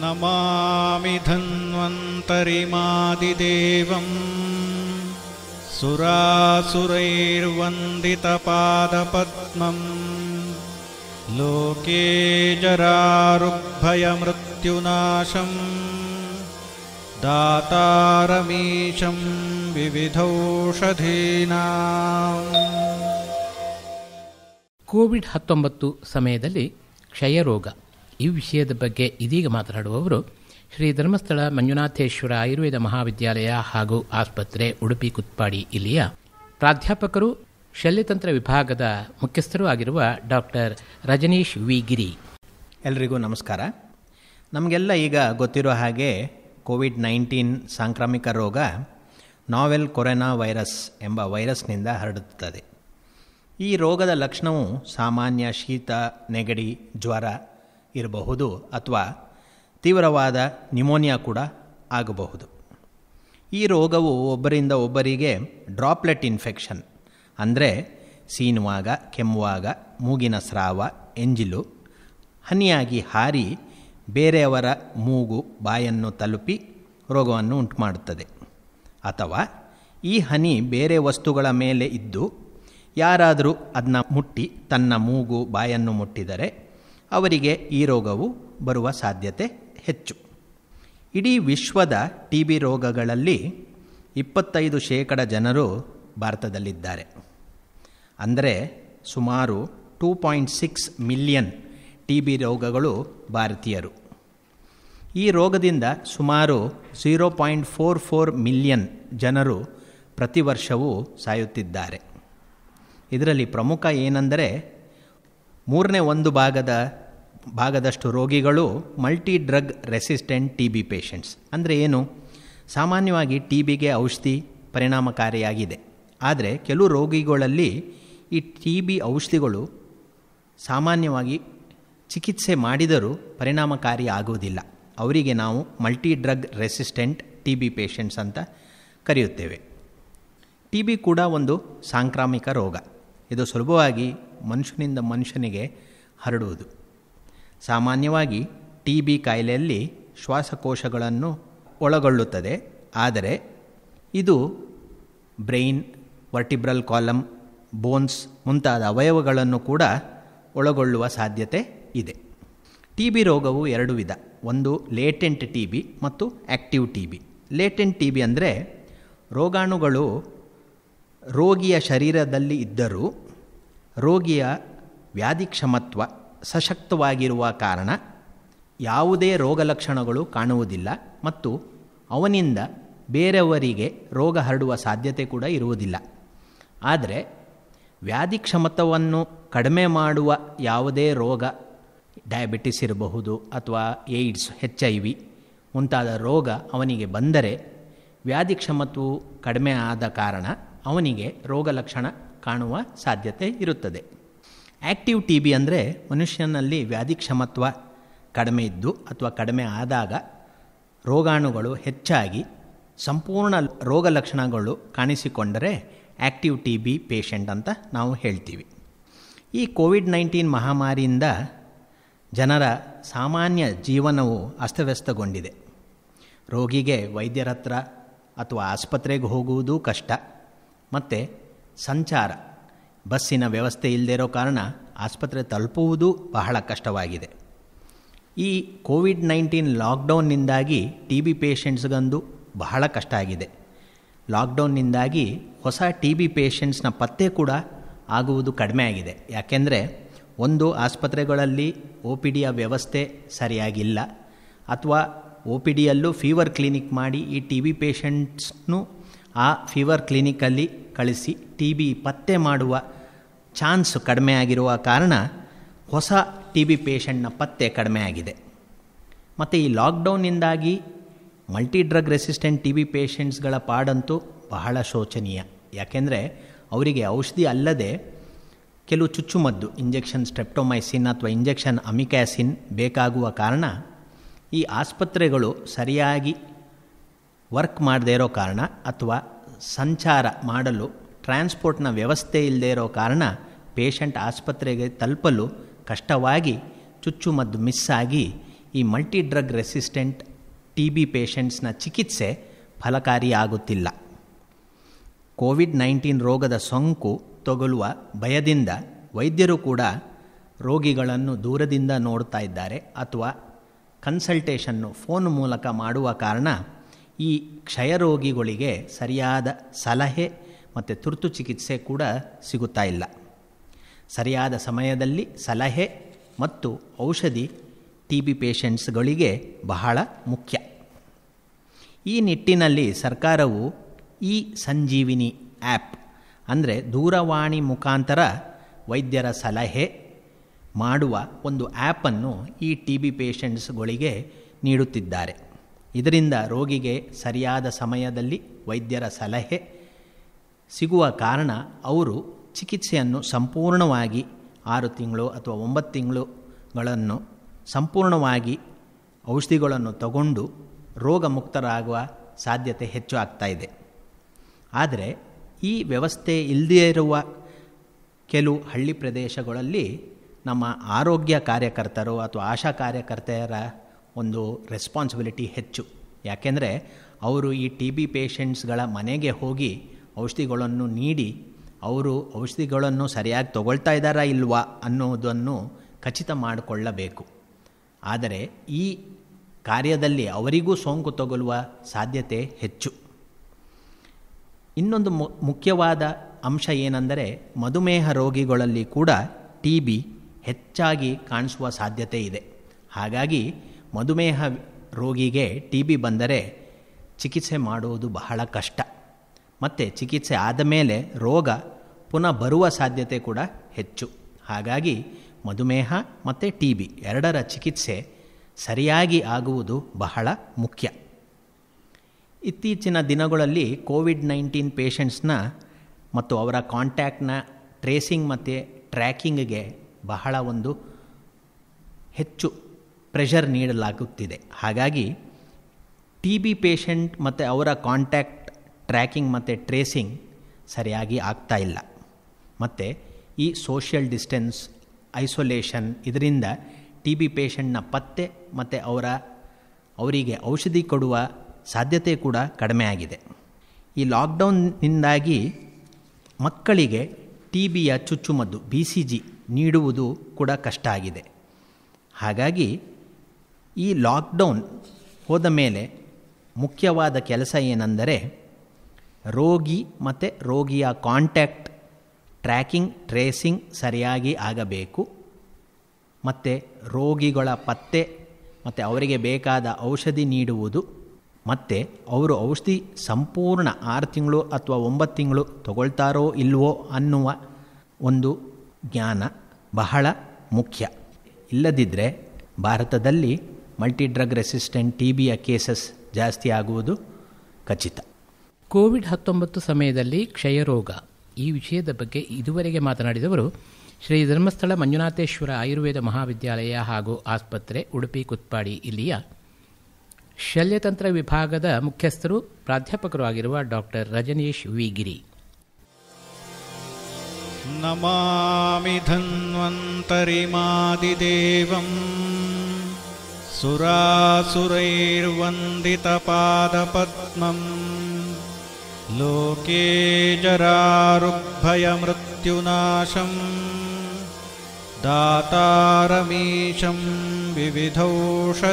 ನಮಾಮಿ ಧನ್ವಂತರಿಮಾದಿದೇವಂ ಸುರಾಸುರೈರ್ವಂದಿತಪಾದಪದ್ಮಂ ಲೋಕೇ ಜರಾರುಗ್ಭಯಮೃತ್ಯುನಾಶಂ ದಾತಾರಮೀಶಂ ವಿವಿಧೌಷಧೀನಾಂ. COVID-19 ಸಮಯದಲ್ಲಿ ಕ್ಷಯರೋಗ ಈ ವಿಷಯದ ಬಗ್ಗೆ ಇದೀಗ ಮಾತನಾಡುವವರು ಶ್ರೀ ಧರ್ಮಸ್ಥಳ ಮಂಜುನಾಥೇಶ್ವರ ಆಯುರ್ವೇದ ಮಹಾವಿದ್ಯಾಲಯ ಹಾಗೂ ಆಸ್ಪತ್ರೆ ಉಡುಪಿ ಕುತ್ಪಾಡಿ ಇಲ್ಲಿಯ ಪ್ರಾಧ್ಯಾಪಕರು, ಶಲ್ಯತಂತ್ರ ವಿಭಾಗದ ಮುಖ್ಯಸ್ಥರೂ ಆಗಿರುವ ಡಾಕ್ಟರ್ ರಜನೀಶ್ ವಿ ಗಿರಿ. ಎಲ್ರಿಗೂ ನಮಸ್ಕಾರ. ನಮಗೆಲ್ಲ ಈಗ ಗೊತ್ತಿರೋ ಹಾಗೆ ಕೋವಿಡ್-19 ಸಾಂಕ್ರಾಮಿಕ ರೋಗ ನಾವೆಲ್ ಕೊರೋನಾ ವೈರಸ್ ಎಂಬ ವೈರಸ್ನಿಂದ ಹರಡುತ್ತದೆ. ಈ ರೋಗದ ಲಕ್ಷಣವು ಸಾಮಾನ್ಯ ಶೀತ, ನೆಗಡಿ, ಜ್ವರ ಇರಬಹುದು ಅಥವಾ ತೀವ್ರವಾದ ನ್ಯುಮೋನಿಯಾ ಕೂಡ ಆಗಬಹುದು. ಈ ರೋಗವು ಒಬ್ಬರಿಂದ ಒಬ್ಬರಿಗೆ ಡ್ರಾಪ್ಲೆಟ್ ಇನ್ಫೆಕ್ಷನ್ ಅಂದರೆ ಸೀನುವಾಗ, ಕೆಮ್ಮುವಾಗ, ಮೂಗಿನ ಸ್ರಾವ, ಎಂಜಿಲು ಹನಿಯಾಗಿ ಹಾರಿ ಬೇರೆಯವರ ಮೂಗು, ಬಾಯನ್ನು ತಲುಪಿ ರೋಗವನ್ನು ಉಂಟುಮಾಡುತ್ತದೆ. ಅಥವಾ ಈ ಹನಿ ಬೇರೆ ವಸ್ತುಗಳ ಮೇಲೆ ಇದ್ದು ಯಾರಾದರೂ ಅದನ್ನ ಮುಟ್ಟಿ ತನ್ನ ಮೂಗು, ಬಾಯನ್ನು ಮುಟ್ಟಿದರೆ ಅವರಿಗೆ ಈ ರೋಗವು ಬರುವ ಸಾಧ್ಯತೆ ಹೆಚ್ಚು. ಇಡೀ ವಿಶ್ವದ ಟಿ.ಬಿ. ರೋಗಗಳಲ್ಲಿ 25% ಜನರು ಭಾರತದಲ್ಲಿದ್ದಾರೆ. ಅಂದರೆ ಸುಮಾರು 2.6 ಮಿಲಿಯನ್ ಟಿ.ಬಿ. ರೋಗಗಳು ಭಾರತೀಯರು. ಈ ರೋಗದಿಂದ ಸುಮಾರು 0.44 ಮಿಲಿಯನ್ ಜನರು ಪ್ರತಿ ವರ್ಷವೂ ಸಾಯುತ್ತಿದ್ದಾರೆ. ಇದರಲ್ಲಿ ಪ್ರಮುಖ ಏನೆಂದರೆ 1/3 ಭಾಗದಷ್ಟು ರೋಗಿಗಳು multi drug resistant TB. Patients. ಅಂದರೆ ಏನು? ಸಾಮಾನ್ಯವಾಗಿ ಟಿ.ಬಿಗೆ ಔಷಧಿ ಪರಿಣಾಮಕಾರಿಯಾಗಿದೆ. ಆದರೆ ಕೆಲವು ರೋಗಿಗಳಲ್ಲಿ ಈ ಟಿ.ಬಿ. ಔಷಧಿಗಳು ಸಾಮಾನ್ಯವಾಗಿ ಚಿಕಿತ್ಸೆ ಮಾಡಿದರೂ ಪರಿಣಾಮಕಾರಿ ಆಗುವುದಿಲ್ಲ. ಅವರಿಗೆ ನಾವು multi drug resistant TB. Patients ಅಂತ ಕರೆಯುತ್ತೇವೆ. ಟಿ.ಬಿ. ಕೂಡ ಒಂದು ಸಾಂಕ್ರಾಮಿಕ ರೋಗ. ಇದು ಸುಲಭವಾಗಿ ಮನುಷ್ಯನಿಂದ ಮನುಷ್ಯನಿಗೆ ಹರಡುವುದು. ಸಾಮಾನ್ಯವಾಗಿ ಟಿ.ಬಿ. ಕಾಯಿಲೆಯಲ್ಲಿ ಶ್ವಾಸಕೋಶಗಳನ್ನು ಒಳಗೊಳ್ಳುತ್ತದೆ. ಆದರೆ ಇದು ಬ್ರೈನ್, ವರ್ಟಿಬ್ರಲ್ ಕಾಲಮ್, ಬೋನ್ಸ್ ಮುಂತಾದ ಅವಯವಗಳನ್ನು ಕೂಡ ಒಳಗೊಳ್ಳುವ ಸಾಧ್ಯತೆ ಇದೆ. ಟಿ.ಬಿ. ರೋಗವು 2 ವಿಧ. ಒಂದು ಲೇಟೆಂಟ್ ಟಿ.ಬಿ. ಮತ್ತು ಆ್ಯಕ್ಟಿವ್ ಟಿ.ಬಿ. Latent TB. ಅಂದರೆ ರೋಗಾಣುಗಳು ರೋಗಿಯ ಶರೀರದಲ್ಲಿ ಇದ್ದರೂ ರೋಗಿಯ ವ್ಯಾಧಿಕ್ಷಮತ್ವ ಸಶಕ್ತವಾಗಿರುವ ಕಾರಣ ಯಾವುದೇ ರೋಗ ಲಕ್ಷಣಗಳು ಕಾಣುವುದಿಲ್ಲ ಮತ್ತು ಅವನಿಂದ ಬೇರೆಯವರಿಗೆ ರೋಗ ಹರಡುವ ಸಾಧ್ಯತೆ ಕೂಡ ಇರುವುದಿಲ್ಲ. ಆದರೆ ವ್ಯಾಧಿಕ್ಷಮತ್ವವನ್ನು ಕಡಿಮೆ ಮಾಡುವ ಯಾವುದೇ ರೋಗ, ಡಯಾಬಿಟಿಸ್ ಇರಬಹುದು ಅಥವಾ ಏಡ್ಸ್, HIV ಮುಂತಾದ ರೋಗ ಅವನಿಗೆ ಬಂದರೆ ವ್ಯಾಧಿಕ್ಷಮತ್ವವು ಕಡಿಮೆ ಆದ ಕಾರಣ ಅವನಿಗೆ ರೋಗ ಲಕ್ಷಣ ಕಾಣುವ ಸಾಧ್ಯತೆ ಇರುತ್ತದೆ. Active TB. ಅಂದರೆ ಮನುಷ್ಯನಲ್ಲಿ ವ್ಯಾಧಿಕ್ಷಮತ್ವ ಕಡಿಮೆ ಇದ್ದು ಅಥವಾ ಕಡಿಮೆ ಆದಾಗ ರೋಗಾಣುಗಳು ಹೆಚ್ಚಾಗಿ ಸಂಪೂರ್ಣ ರೋಗ ಲಕ್ಷಣಗಳು ಕಾಣಿಸಿಕೊಂಡರೆ ಆ್ಯಕ್ಟಿವ್ ಟಿ.ಬಿ. ಪೇಷಂಟ್ ಅಂತ ನಾವು ಹೇಳ್ತೀವಿ. ಈ ಕೋವಿಡ್-19 ಮಹಾಮಾರಿಯಿಂದ ಜನರ ಸಾಮಾನ್ಯ ಜೀವನವು ಅಸ್ತವ್ಯಸ್ತಗೊಂಡಿದೆ. ರೋಗಿಗೆ ವೈದ್ಯರ ಹತ್ರ ಅಥವಾ ಆಸ್ಪತ್ರೆಗೆ ಹೋಗುವುದು ಕಷ್ಟ. ಮತ್ತು ಸಂಚಾರ, ಬಸ್ಸಿನ ವ್ಯವಸ್ಥೆ ಇಲ್ಲದೇ ಇರೋ ಕಾರಣ ಆಸ್ಪತ್ರೆ ತಲುಪುವುದು ಬಹಳ ಕಷ್ಟವಾಗಿದೆ. ಈ ಕೋವಿಡ್-19 ಲಾಕ್ಡೌನ್ನಿಂದಾಗಿ ಟಿ.ಬಿ. ಪೇಷಂಟ್ಸ್ಗಂದು ಬಹಳ ಕಷ್ಟ ಆಗಿದೆ. ಲಾಕ್ಡೌನ್ನಿಂದಾಗಿ ಹೊಸ ಟಿ.ಬಿ. ಪೇಷಂಟ್ಸ್ನ ಪತ್ತೆ ಕೂಡ ಆಗುವುದು ಕಡಿಮೆ ಆಗಿದೆ. ಯಾಕೆಂದರೆ ಒಂದು, ಆಸ್ಪತ್ರೆಗಳಲ್ಲಿ OPDಯ ವ್ಯವಸ್ಥೆ ಸರಿಯಾಗಿಲ್ಲ, ಅಥವಾ OPDಯಲ್ಲೂ ಫೀವರ್ ಕ್ಲಿನಿಕ್ ಮಾಡಿ ಈ ಟಿ.ಬಿ. ಪೇಷಂಟ್ಸ್ನು ಆ ಫೀವರ್ ಕ್ಲಿನಿಕಲ್ಲಿ ಕಳಿಸಿ ಟಿ.ಬಿ. ಪತ್ತೆ ಮಾಡುವ ಚಾನ್ಸ್ ಕಡಿಮೆ ಆಗಿರುವ ಕಾರಣ ಹೊಸ ಟಿ.ಬಿ. ಪೇಷಂಟ್ನ ಪತ್ತೆ ಕಡಿಮೆ ಆಗಿದೆ. ಮತ್ತು ಈ ಲಾಕ್ಡೌನ್ನಿಂದಾಗಿ ಮಲ್ಟಿ ಡ್ರಗ್ ರೆಸಿಸ್ಟೆಂಟ್ ಟಿ.ಬಿ. ಪೇಷಂಟ್ಸ್ಗಳ ಪಾಡಂತೂ ಬಹಳ ಶೋಚನೀಯ. ಯಾಕೆಂದರೆ ಅವರಿಗೆ ಔಷಧಿ ಅಲ್ಲದೆ ಕೆಲವು ಚುಚ್ಚುಮದ್ದು, ಇಂಜೆಕ್ಷನ್ ಸ್ಟ್ರೆಪ್ಟೊಮೈಸಿನ್ ಅಥವಾ ಇಂಜೆಕ್ಷನ್ ಅಮಿಕ್ಯಾಸಿನ್ ಬೇಕಾಗುವ ಕಾರಣ ಈ ಆಸ್ಪತ್ರೆಗಳು ಸರಿಯಾಗಿ ವರ್ಕ್ ಮಾಡದೇ ಇರೋ ಕಾರಣ ಅಥವಾ ಸಂಚಾರ ಮಾಡಲು ಟ್ರಾನ್ಸ್ಪೋರ್ಟ್ನ ವ್ಯವಸ್ಥೆ ಇಲ್ಲದೇ ಇರೋ ಕಾರಣ ಪೇಷಂಟ್ ಆಸ್ಪತ್ರೆಗೆ ತಲುಪಲು ಕಷ್ಟವಾಗಿ ಚುಚ್ಚುಮದ್ದು ಮಿಸ್ ಆಗಿ ಈ ಮಲ್ಟಿ ಡ್ರಗ್ ರೆಸಿಸ್ಟೆಂಟ್ TB ಪೇಷಂಟ್ಸ್ನ ಚಿಕಿತ್ಸೆ ಫಲಕಾರಿಯಾಗುತ್ತಿಲ್ಲ. ಕೋವಿಡ್-19 ರೋಗದ ಸೋಂಕು ತಗುಲುವ ಭಯದಿಂದ ವೈದ್ಯರು ಕೂಡ ರೋಗಿಗಳನ್ನು ದೂರದಿಂದ ನೋಡ್ತಾ ಇದ್ದಾರೆ ಅಥವಾ ಕನ್ಸಲ್ಟೇಷನ್ನು ಫೋನ್ ಮೂಲಕ ಮಾಡುವ ಕಾರಣ ಈ ಕ್ಷಯರೋಗಿಗಳಿಗೆ ಸರಿಯಾದ ಸಲಹೆ ಮತ್ತು ತುರ್ತು ಚಿಕಿತ್ಸೆ ಕೂಡ ಸಿಗುತ್ತಾ ಇಲ್ಲ. ಸರಿಯಾದ ಸಮಯದಲ್ಲಿ ಸಲಹೆ ಮತ್ತು ಔಷಧಿ TB ಪೇಷಂಟ್ಸ್ಗಳಿಗೆ ಬಹಳ ಮುಖ್ಯ. ಈ ನಿಟ್ಟಿನಲ್ಲಿ ಸರ್ಕಾರವು ಸಂಜೀವಿನಿ ಆ್ಯಪ್ ಅಂದರೆ ದೂರವಾಣಿ ಮುಖಾಂತರ ವೈದ್ಯರ ಸಲಹೆ ಮಾಡುವ ಒಂದು ಆ್ಯಪನ್ನು ಈ TB ಪೇಷಂಟ್ಸ್ಗಳಿಗೆ ನೀಡುತ್ತಿದ್ದಾರೆ. ಇದರಿಂದ ರೋಗಿಗೆ ಸರಿಯಾದ ಸಮಯದಲ್ಲಿ ವೈದ್ಯರ ಸಲಹೆ ಸಿಗುವ ಕಾರಣ ಅವರು ಚಿಕಿತ್ಸೆಯನ್ನು ಸಂಪೂರ್ಣವಾಗಿ 6 ತಿಂಗಳು ಅಥವಾ 9 ತಿಂಗಳುಗಳನ್ನು ಸಂಪೂರ್ಣವಾಗಿ ಔಷಧಿಗಳನ್ನು ತಗೊಂಡು ರೋಗಮುಕ್ತರಾಗುವ ಸಾಧ್ಯತೆ ಹೆಚ್ಚು ಆಗ್ತಾ ಇದೆ. ಆದರೆ ಈ ವ್ಯವಸ್ಥೆ ಇಲ್ಲದೇ ಇರುವ ಕೆಲವು ಹಳ್ಳಿ ಪ್ರದೇಶಗಳಲ್ಲಿ ನಮ್ಮ ಆರೋಗ್ಯ ಕಾರ್ಯಕರ್ತರು ಅಥವಾ ಆಶಾ ಕಾರ್ಯಕರ್ತೆಯರ ಒಂದು ರೆಸ್ಪಾನ್ಸಿಬಿಲಿಟಿ ಹೆಚ್ಚು. ಯಾಕೆಂದರೆ ಅವರು ಈ TB ಪೇಷಂಟ್ಸ್ಗಳ ಮನೆಗೆ ಹೋಗಿ ಔಷಧಿಗಳನ್ನು ನೀಡಿ ಅವರು ಔಷಧಿಗಳನ್ನು ಸರಿಯಾಗಿ ತಗೊಳ್ತಾ ಇದ್ದಾರಾ ಇಲ್ವಾ ಅನ್ನೋದನ್ನು ಖಚಿತ ಮಾಡಿಕೊಳ್ಳಬೇಕು. ಆದರೆ ಈ ಕಾರ್ಯದಲ್ಲಿ ಅವರಿಗೂ ಸೋಂಕು ತಗುಲುವ ಸಾಧ್ಯತೆ ಹೆಚ್ಚು. ಇನ್ನೊಂದು ಮುಖ್ಯವಾದ ಅಂಶ ಏನೆಂದರೆ ಮಧುಮೇಹ ರೋಗಿಗಳಲ್ಲಿ ಕೂಡ TB ಹೆಚ್ಚಾಗಿ ಕಾಣಿಸುವ ಸಾಧ್ಯತೆ ಇದೆ. ಹಾಗಾಗಿ ಮಧುಮೇಹ ರೋಗಿಗೆ TB ಬಂದರೆ ಚಿಕಿತ್ಸೆ ಮಾಡುವುದು ಬಹಳ ಕಷ್ಟ. ಮತ್ತು ಚಿಕಿತ್ಸೆ ಆದ ಮೇಲೆ ರೋಗ ಪುನಃ ಬರುವ ಸಾಧ್ಯತೆ ಕೂಡ ಹೆಚ್ಚು. ಹಾಗಾಗಿ ಮಧುಮೇಹ ಮತ್ತು TB ಎರಡರ ಚಿಕಿತ್ಸೆ ಸರಿಯಾಗಿ ಆಗುವುದು ಬಹಳ ಮುಖ್ಯ. ಇತ್ತೀಚಿನ ದಿನಗಳಲ್ಲಿ ಕೋವಿಡ್-19 ಪೇಷಂಟ್ಸ್ನ ಮತ್ತು ಅವರ ಕಾಂಟ್ಯಾಕ್ಟ್ನ ಟ್ರೇಸಿಂಗ್ ಮತ್ತು ಟ್ರ್ಯಾಕಿಂಗ್ಗೆ ಬಹಳ ಒಂದು ಹೆಚ್ಚು ಪ್ರೆಷರ್ ನೀಡಲಾಗುತ್ತಿದೆ. ಹಾಗಾಗಿ TB ಪೇಷಂಟ್ ಮತ್ತು ಅವರ ಕಾಂಟ್ಯಾಕ್ಟ್ ಟ್ರ್ಯಾಕಿಂಗ್ ಮತ್ತು ಟ್ರೇಸಿಂಗ್ ಸರಿಯಾಗಿ ಆಗ್ತಾ ಇಲ್ಲ. ಮತ್ತು ಈ ಸೋಷಿಯಲ್ ಡಿಸ್ಟೆನ್ಸ್, ಐಸೋಲೇಷನ್ ಇದರಿಂದ TB ಪೇಷಂಟ್ನ ಪತ್ತೆ ಮತ್ತು ಅವರಿಗೆ ಔಷಧಿ ಕೊಡುವ ಸಾಧ್ಯತೆ ಕೂಡ ಕಡಿಮೆ ಆಗಿದೆ. ಈ ಲಾಕ್ಡೌನ್ನಿಂದಾಗಿ ಮಕ್ಕಳಿಗೆ TBಯ ಚುಚ್ಚುಮದ್ದು BCG ನೀಡುವುದು ಕೂಡ ಕಷ್ಟ ಆಗಿದೆ. ಹಾಗಾಗಿ ಈ ಲಾಕ್ಡೌನ್ ಹೋದ ಮೇಲೆ ಮುಖ್ಯವಾದ ಕೆಲಸ ಏನೆಂದರೆ ರೋಗಿ ಮತ್ತು ರೋಗಿಯ ಕಾಂಟ್ಯಾಕ್ಟ್ ಟ್ರ್ಯಾಕಿಂಗ್ ಟ್ರೇಸಿಂಗ್ ಸರಿಯಾಗಿ ಆಗಬೇಕು. ಮತ್ತು ರೋಗಿಗಳ ಪತ್ತೆ ಮತ್ತು ಅವರಿಗೆ ಬೇಕಾದ ಔಷಧಿ ನೀಡುವುದು ಮತ್ತು ಅವರು ಔಷಧಿ ಸಂಪೂರ್ಣ 6 ತಿಂಗಳು ಅಥವಾ 9 ತಿಂಗಳು ತಗೊಳ್ತಾರೋ ಇಲ್ವೋ ಅನ್ನುವ ಒಂದು ಜ್ಞಾನ ಬಹಳ ಮುಖ್ಯ. ಇಲ್ಲದಿದ್ದರೆ ಭಾರತದಲ್ಲಿ ಮಲ್ಟಿ ಡ್ರಗ್ ರೆಸಿಸ್ಟೆಂಟ್ TBಯ ಕೇಸಸ್ ಜಾಸ್ತಿ ಆಗುವುದು ಖಚಿತ. ಕೋವಿಡ್-19 ಸಮಯದಲ್ಲಿ ಕ್ಷಯರೋಗ ಈ ವಿಷಯದ ಬಗ್ಗೆ ಇದುವರೆಗೆ ಮಾತನಾಡಿದವರು ಶ್ರೀ ಧರ್ಮಸ್ಥಳ ಮಂಜುನಾಥೇಶ್ವರ ಆಯುರ್ವೇದ ಮಹಾವಿದ್ಯಾಲಯ ಹಾಗೂ ಆಸ್ಪತ್ರೆ, ಉಡುಪಿ ಕುತ್ಪಾಡಿ ಇಲ್ಲಿಯ ಶಲ್ಯತಂತ್ರ ವಿಭಾಗದ ಮುಖ್ಯಸ್ಥರು, ಪ್ರಾಧ್ಯಾಪಕರು ಆಗಿರುವ ಡಾಕ್ಟರ್ ರಜನೀಶ್ ವಿ ಗಿರಿ. ನಮಾಮಿ ಧನ್ವಂತರಿಮಾದಿದೇವಂ ಸುರಾಸುರೈರ್ವಂದಿತಪಾದಪದ್ಮಂ ಲೋಕೇ ಜರಾರುಗ್ಭಯಮೃತ್ಯುನಾಶಂ ದಾತಾರಮೀಶಂ ವಿವಿಧೌಷಧೀನಾಂ